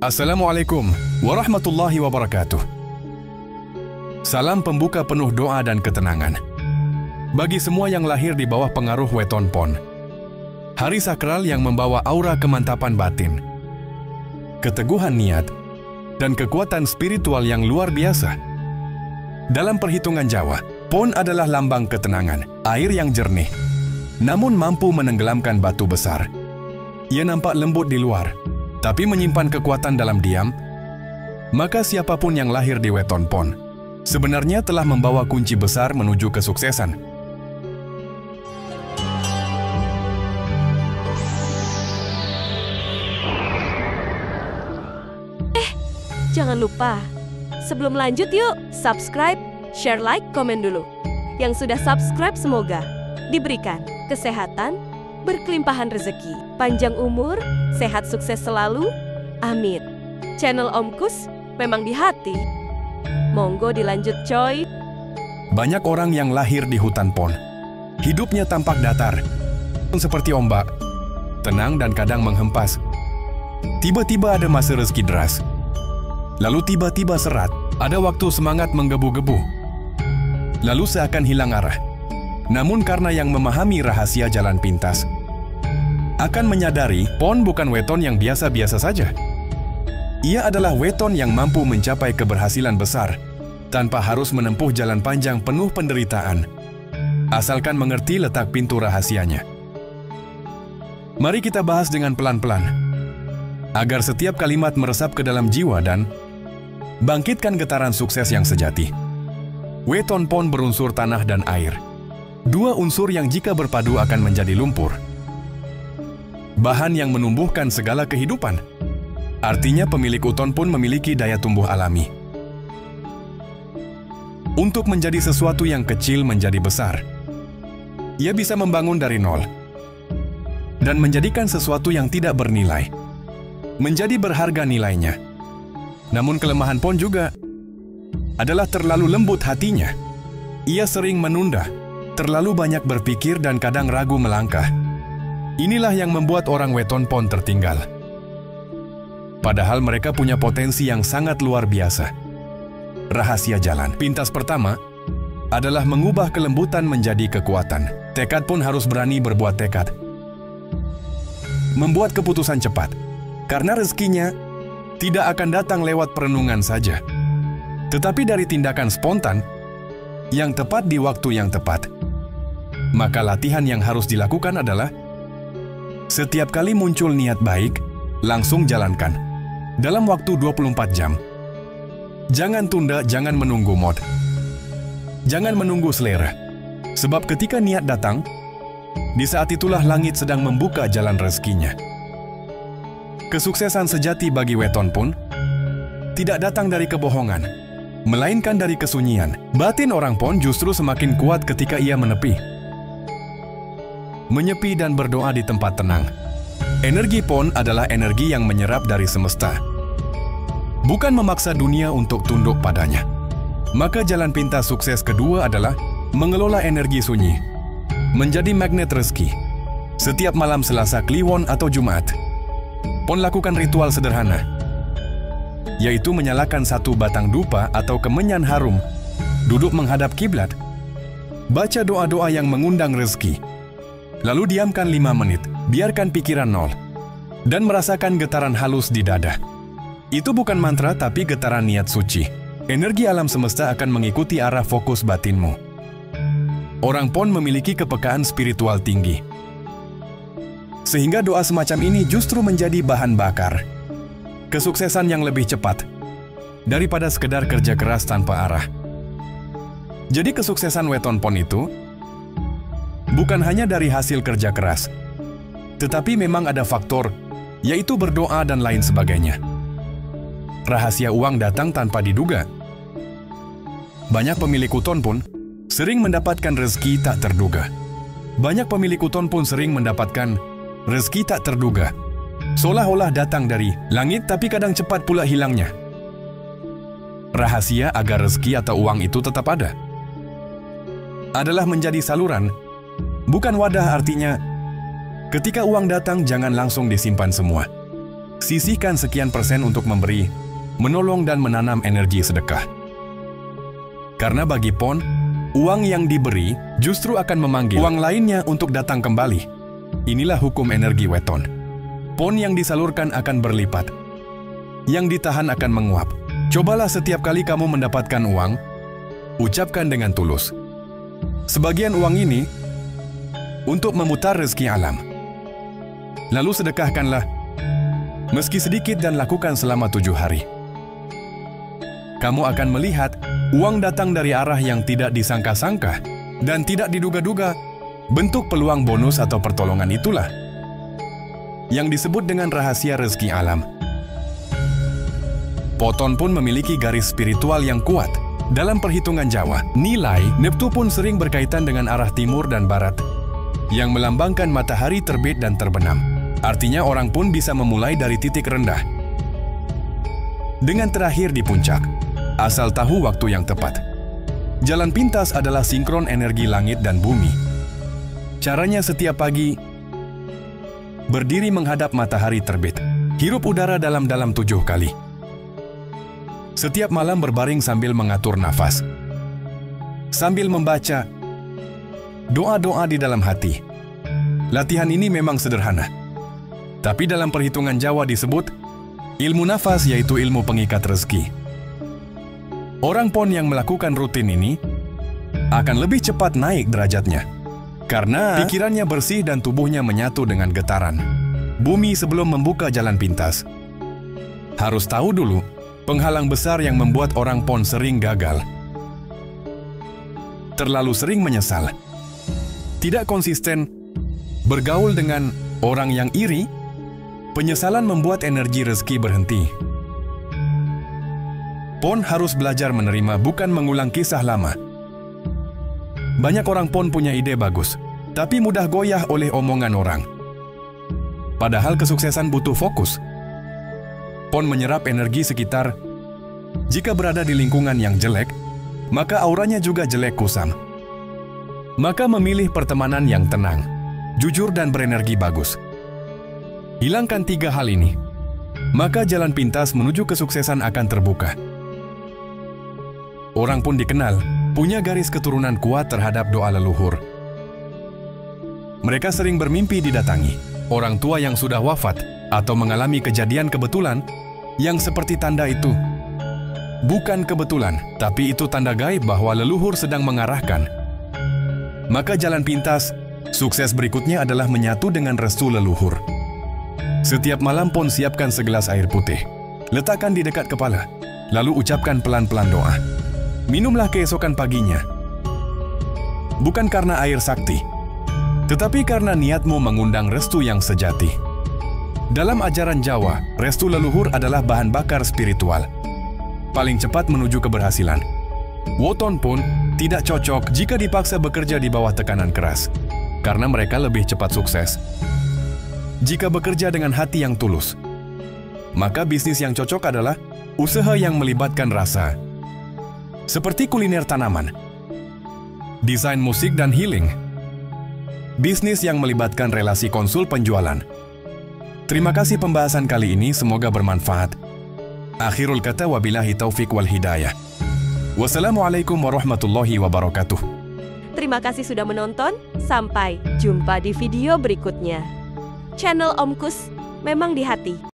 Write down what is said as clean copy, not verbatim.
Assalamualaikum warahmatullahi wabarakatuh. Salam pembuka penuh doa dan ketenangan bagi semua yang lahir di bawah pengaruh Weton Pon. Hari sakral yang membawa aura kemantapan batin, keteguhan niat, dan kekuatan spiritual yang luar biasa. Dalam perhitungan Jawa, Pon adalah lambang ketenangan, air yang jernih, namun mampu menenggelamkan batu besar. Ia nampak lembut di luar, tapi menyimpan kekuatan dalam diam. Maka siapapun yang lahir di Weton Pon sebenarnya telah membawa kunci besar menuju kesuksesan. Jangan lupa, sebelum lanjut yuk, subscribe, share, like, komen dulu. Yang sudah subscribe semoga diberikan kesehatan, berkelimpahan rezeki, panjang umur, sehat sukses selalu, amin. Channel Om Kus memang di hati. Monggo dilanjut coy. Banyak orang yang lahir di hutan Pon, hidupnya tampak datar, seperti ombak, tenang dan kadang menghempas. Tiba-tiba ada masa rezeki deras, lalu tiba-tiba serat, ada waktu semangat menggebu-gebu, lalu seakan hilang arah. Namun karena yang memahami rahasia jalan pintas, akan menyadari Pon bukan weton yang biasa-biasa saja. Ia adalah weton yang mampu mencapai keberhasilan besar, tanpa harus menempuh jalan panjang penuh penderitaan, asalkan mengerti letak pintu rahasianya. Mari kita bahas dengan pelan-pelan, agar setiap kalimat meresap ke dalam jiwa dan bangkitkan getaran sukses yang sejati. Weton Pon berunsur tanah dan air. Dua unsur yang jika berpadu akan menjadi lumpur. Bahan yang menumbuhkan segala kehidupan. Artinya pemilik weton pun memiliki daya tumbuh alami. Untuk menjadi sesuatu yang kecil menjadi besar, ia bisa membangun dari nol dan menjadikan sesuatu yang tidak bernilai menjadi berharga nilainya. Namun kelemahan Pon juga adalah terlalu lembut hatinya. Ia sering menunda, terlalu banyak berpikir dan kadang ragu melangkah. Inilah yang membuat orang Weton Pon tertinggal. Padahal mereka punya potensi yang sangat luar biasa. Rahasia jalan pintas pertama adalah mengubah kelembutan menjadi kekuatan. Tekad pun harus berani berbuat tekad. Membuat keputusan cepat, karena rezekinya tidak akan datang lewat perenungan saja, tetapi dari tindakan spontan yang tepat di waktu yang tepat. Maka latihan yang harus dilakukan adalah setiap kali muncul niat baik, langsung jalankan dalam waktu 24 jam. Jangan tunda, jangan menunggu mood, jangan menunggu selera. Sebab ketika niat datang, di saat itulah langit sedang membuka jalan rezekinya. Kesuksesan sejati bagi Weton Pon tidak datang dari kebohongan, melainkan dari kesunyian. Batin orang Pon justru semakin kuat ketika ia menepi, menyepi dan berdoa di tempat tenang. Energi Pon adalah energi yang menyerap dari semesta, bukan memaksa dunia untuk tunduk padanya. Maka jalan pintas sukses kedua adalah mengelola energi sunyi, menjadi magnet rezeki. Setiap malam Selasa, Kliwon atau Jumat, Pon lakukan ritual sederhana, yaitu menyalakan satu batang dupa atau kemenyan harum, duduk menghadap kiblat, baca doa-doa yang mengundang rezeki, lalu diamkan 5 menit, biarkan pikiran nol, dan merasakan getaran halus di dada. Itu bukan mantra tapi getaran niat suci. Energi alam semesta akan mengikuti arah fokus batinmu. Orang Pon memiliki kepekaan spiritual tinggi, sehingga doa semacam ini justru menjadi bahan bakar kesuksesan yang lebih cepat daripada sekedar kerja keras tanpa arah. Jadi kesuksesan Weton Pon itu bukan hanya dari hasil kerja keras, tetapi memang ada faktor, yaitu berdoa dan lain sebagainya. Rahasia uang datang tanpa diduga. Banyak pemilik weton pun sering mendapatkan rezeki tak terduga. Banyak pemilik weton pun sering mendapatkan rezeki tak terduga, seolah-olah datang dari langit tapi kadang cepat pula hilangnya. Rahasia agar rezeki atau uang itu tetap ada adalah menjadi saluran, bukan wadah. Artinya, ketika uang datang jangan langsung disimpan semua. Sisihkan sekian persen untuk memberi, menolong dan menanam energi sedekah. Karena bagi Pon, uang yang diberi justru akan memanggil uang lainnya untuk datang kembali. Inilah hukum energi weton. Pon yang disalurkan akan berlipat. Yang ditahan akan menguap. Cobalah setiap kali kamu mendapatkan uang, ucapkan dengan tulus. Sebagian uang ini untuk memutar rezeki alam. Lalu sedekahkanlah, meski sedikit dan lakukan selama 7 hari. Kamu akan melihat uang datang dari arah yang tidak disangka-sangka dan tidak diduga-duga. Bentuk peluang bonus atau pertolongan itulah yang disebut dengan rahasia rezeki alam. Poton pun memiliki garis spiritual yang kuat. Dalam perhitungan Jawa, nilai Neptu pun sering berkaitan dengan arah timur dan barat, yang melambangkan matahari terbit dan terbenam. Artinya orang pun bisa memulai dari titik rendah dengan terakhir di puncak, asal tahu waktu yang tepat. Jalan pintas adalah sinkron energi langit dan bumi. Caranya setiap pagi, berdiri menghadap matahari terbit, hirup udara dalam-dalam 7 kali. Setiap malam berbaring sambil mengatur nafas, sambil membaca doa-doa di dalam hati. Latihan ini memang sederhana, tapi dalam perhitungan Jawa disebut ilmu nafas, yaitu ilmu pengikat rezeki. Orang Pon yang melakukan rutin ini akan lebih cepat naik derajatnya, karena pikirannya bersih dan tubuhnya menyatu dengan getaran bumi sebelum membuka jalan pintas. Harus tahu dulu, penghalang besar yang membuat orang Pon sering gagal. Terlalu sering menyesal, tidak konsisten, bergaul dengan orang yang iri. Penyesalan membuat energi rezeki berhenti. Pon harus belajar menerima, bukan mengulang kisah lama. Banyak orang Pon punya ide bagus, tapi mudah goyah oleh omongan orang. Padahal kesuksesan butuh fokus. Pon menyerap energi sekitar. Jika berada di lingkungan yang jelek, maka auranya juga jelek kusam. Maka memilih pertemanan yang tenang, jujur dan berenergi bagus. Hilangkan 3 hal ini, maka jalan pintas menuju kesuksesan akan terbuka. Orang pun dikenal punya garis keturunan kuat terhadap doa leluhur. Mereka sering bermimpi didatangi orang tua yang sudah wafat atau mengalami kejadian kebetulan yang seperti tanda itu. Bukan kebetulan, tapi itu tanda gaib bahwa leluhur sedang mengarahkan. Maka jalan pintas, sukses berikutnya adalah menyatu dengan restu leluhur. Setiap malam Pon siapkan segelas air putih. Letakkan di dekat kepala, lalu ucapkan pelan-pelan doa. Minumlah keesokan paginya. Bukan karena air sakti, tetapi karena niatmu mengundang restu yang sejati. Dalam ajaran Jawa, restu leluhur adalah bahan bakar spiritual paling cepat menuju keberhasilan. Weton pun tidak cocok jika dipaksa bekerja di bawah tekanan keras, karena mereka lebih cepat sukses jika bekerja dengan hati yang tulus. Maka bisnis yang cocok adalah usaha yang melibatkan rasa, seperti kuliner tanaman, desain musik dan healing, bisnis yang melibatkan relasi konsul penjualan. Terima kasih pembahasan kali ini, semoga bermanfaat. Akhirul kata, wabillahi taufik wal hidayah. Wassalamualaikum warahmatullahi wabarakatuh. Terima kasih sudah menonton, sampai jumpa di video berikutnya. Channel Om Kus memang di hati.